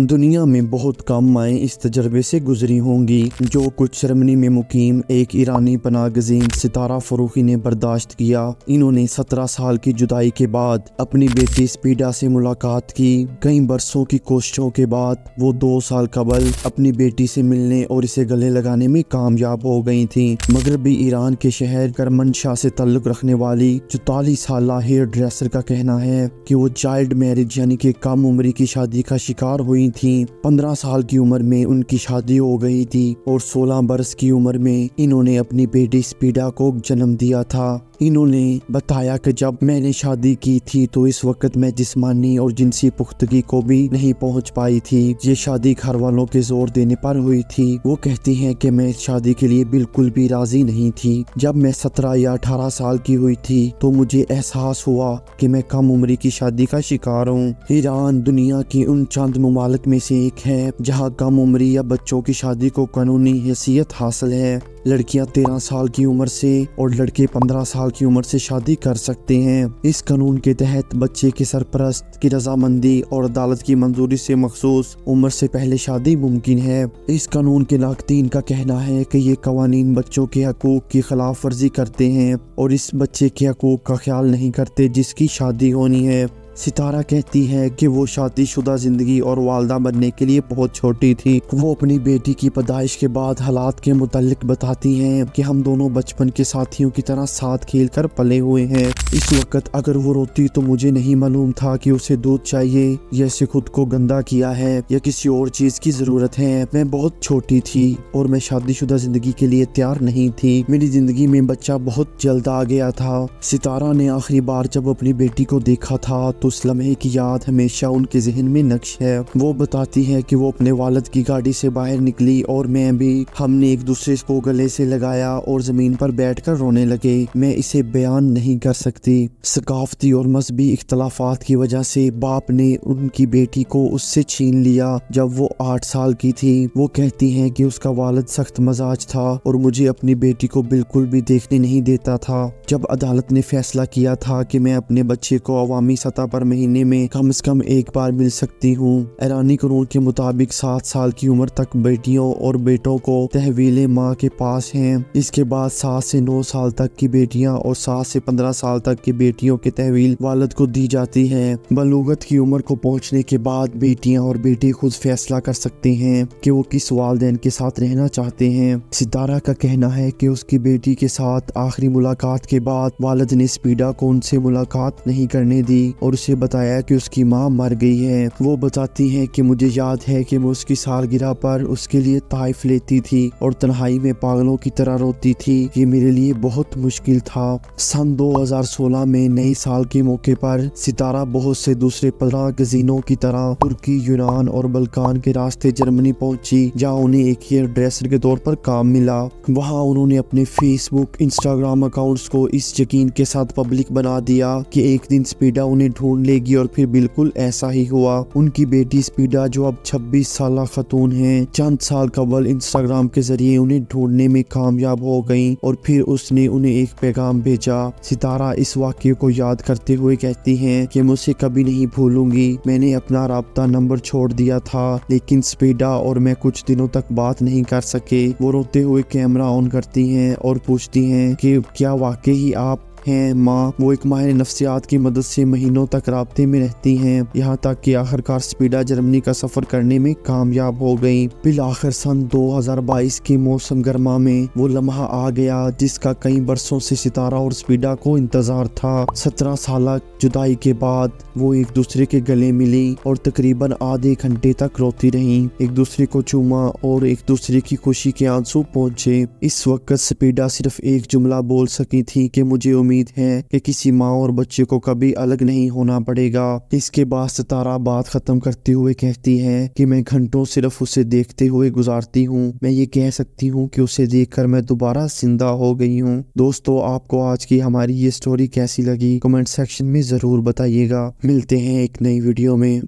دنیا میں بہت کم مائیں اس تجربے سے گزری ہوں گی جو کچھ جرمنی میں مقیم ایک ایرانی پناہ گزین ستارہ فروخی نے برداشت کیا۔ انہوں نے 17 سال کی جدائی کے بعد اپنی بیٹی سپیڈا سے ملاقات کی۔ کئی برسوں کی کوششوں کے بعد وہ 2 سال قبل اپنی بیٹی سے ملنے اور اسے گلے لگانے میں کامیاب ہو گئی تھیں۔ مغربی ایران کے شہر کرمنشاہ سے تعلق رکھنے والی 44 سالہ ہیئر ڈریسر کا کہنا ہے کہ وہ چائلڈ میرج یعنی کہ کم عمری کی شادی کا شکار ہوئی تھیں۔ 15 سال کی عمر میں ان کی شادی ہو گئی تھی اور 16 برس کی عمر میں انہوں نے اپنی بیٹی سپیڈا کو جنم دیا تھا۔ انہوں نے بتایا کہ جب میں نے شادی کی تھی تو اس وقت میں جسمانی اور جنسی پختگی کو بھی نہیں پہنچ پائی تھی۔ یہ شادی گھر والوں کے زور دینے پر ہوئی تھی۔ وہ کہتی ہیں کہ میں اس شادی کے لیے بالکل بھی راضی نہیں تھی۔ جب میں 17 یا 18 سال کی ہوئی تھی تو مجھے احساس ہوا کہ میں کم عمری کی شادی کا شکار ہوں۔ ایران دنیا کی ان چند ممالک میں سے ایک ہے جہاں کم عمری یا بچوں کی شادی کو قانونی حیثیت حاصل ہے۔ لڑکیاں 13 سال کی عمر سے اور لڑکے 15 سال کی عمر سے شادی کر سکتے ہیں۔ اس قانون کے تحت بچے کے سرپرست کی رضامندی اور عدالت کی منظوری سے مخصوص عمر سے پہلے شادی ممکن ہے۔ اس قانون کے ناقدین کا کہنا ہے کہ یہ قوانین بچوں کے حقوق کی خلاف ورزی کرتے ہیں اور اس بچے کے حقوق کا خیال نہیں کرتے جس کی شادی ہونی ہے۔ ستارہ کہتی ہے کہ وہ شادی شدہ زندگی اور والدہ بننے کے لیے بہت چھوٹی تھی۔ وہ اپنی بیٹی کی پیدائش کے بعد حالات کے متعلق بتاتی ہیں کہ ہم دونوں بچپن کے ساتھیوں کی طرح ساتھ کھیل کر پلے ہوئے ہیں۔ اس وقت اگر وہ روتی تو مجھے نہیں معلوم تھا کہ اسے دودھ چاہیے یا اسے خود کو گندا کیا ہے یا کسی اور چیز کی ضرورت ہے۔ میں بہت چھوٹی تھی اور میں شادی شدہ زندگی کے لیے تیار نہیں تھی۔ میری زندگی میں بچہ بہت جلد آ گیا تھا۔ ستارہ نے آخری بار جب اپنی بیٹی کو دیکھا تھا تو اس لمحے کی یاد ہمیشہ ان کے ذہن میں نقش ہے۔ وہ بتاتی ہے کہ وہ اپنے والد کی گاڑی سے باہر نکلی اور میں بھی، ہم نے ایک دوسرے کو گلے سے لگایا اور زمین پر بیٹھ کر رونے لگے۔ میں اسے بیان نہیں کر سکتی۔ ثقافتی اور مذہبی اختلافات کی وجہ سے باپ نے ان کی بیٹی کو اس سے چھین لیا جب وہ 8 سال کی تھی۔ وہ کہتی ہیں کہ اس کا والد سخت مزاج تھا اور مجھے اپنی بیٹی کو بالکل بھی دیکھنے نہیں دیتا تھا۔ جب عدالت نے فیصلہ کیا تھا کہ میں اپنے بچے کو عوامی سطح پر مہینے میں کم از کم ایک بار مل سکتی ہوں۔ ایرانی قانون کے مطابق 7 سال کی عمر تک بیٹیوں اور بیٹوں کو تحویل ماں کے پاس ہیں۔ اس کے بعد 7 سے 9 سال تک کی بیٹیاں اور 7 سے 15 سال تک کی بیٹیوں کی تحویل والد کو دی جاتی ہے۔ بلوغت کی عمر کو پہنچنے کے بعد بیٹیاں اور بیٹے خود فیصلہ کر سکتے ہیں کہ وہ کس والدین کے ساتھ رہنا چاہتے ہیں۔ ستارہ کا کہنا ہے کہ اس کی بیٹی کے ساتھ آخری ملاقات کے بعد والد نے سپیڈا کو ان سے ملاقات نہیں کرنے دی اور اسے بتایا کہ اس کی ماں مر گئی ہے۔ وہ بتاتی ہیں کہ مجھے یاد ہے کہ میں اس کی سالگرہ پر اس کے لیے تحائف لیتی تھی اور تنہائی میں پاگلوں کی طرح روتی تھی۔ یہ میرے لیے بہت مشکل تھا۔ سن 2016 میں نئے سال کے موقع پر ستارہ بہت سے دوسرے پناہ گزینوں کی طرح ترکی، یونان اور بلکان کے راستے جرمنی پہنچی جہاں انہیں ایک ہیئر ڈریسر کے طور پر کام ملا۔ وہاں انہوں نے اپنے فیس بک، انسٹاگرام اکاؤنٹس کو اس یقین کے ساتھ پبلک بنا دیا کہ ایک دن سپیڈا انہیں ڈھونڈ لے گی اور پھر بالکل ایسا ہی ہوا۔ ان کی بیٹی سپیڈا جو اب 26 سالہ خاتون ہیں، چند سال قبل انسٹاگرام کے ذریعے انہیں ڈھونڈنے میں کامیاب ہو گئیں اور پھر اس نے انہیں ایک پیغام بھیجا۔ ستارہ اس واقعے کو یاد کرتے ہوئے کہتی ہیں کہ میں اسے کبھی نہیں بھولوں گی۔ میں نے اپنا رابطہ نمبر چھوڑ دیا تھا لیکن سپیڈا اور میں کچھ دنوں تک بات نہیں کر سکے۔ وہ روتے ہوئے کیمرہ آن کرتی ہیں اور پوچھتی ہیں کہ کیا واقعی آپ ہیں ماں؟ وہ ایک ماہر نفسیات کی مدد سے مہینوں تک رابطے میں رہتی ہیں یہاں تک کہ آخرکار سپیڈا جرمنی کا سفر کرنے میں کامیاب ہو گئی۔ بالآخر سن 2022 کے موسم گرما میں وہ لمحہ آ گیا جس کا کئی برسوں سے ستارہ اور سپیڈا کو انتظار تھا۔ 17 سالہ جدائی کے بعد وہ ایک دوسرے کے گلے ملی اور تقریباً آدھے گھنٹے تک روتی رہیں، ایک دوسرے کو چوما اور ایک دوسرے کی خوشی کے آنسو پہنچے۔ اس وقت سپیڈا صرف ایک جملہ بول سکی تھی کہ مجھے امید ہے کہ کسی ماں اور بچے کو کبھی الگ نہیں ہونا پڑے گا۔ اس کے بعد ستارہ بات ختم کرتے ہوئے کہتی ہے کہ میں گھنٹوں صرف اسے دیکھتے ہوئے گزارتی ہوں۔ میں یہ کہہ سکتی ہوں کہ اسے دیکھ کر میں دوبارہ زندہ ہو گئی ہوں۔ دوستو، آپ کو آج کی ہماری یہ سٹوری کیسی لگی؟ کمنٹ سیکشن میں ضرور بتائیے گا۔ ملتے ہیں ایک نئی ویڈیو میں۔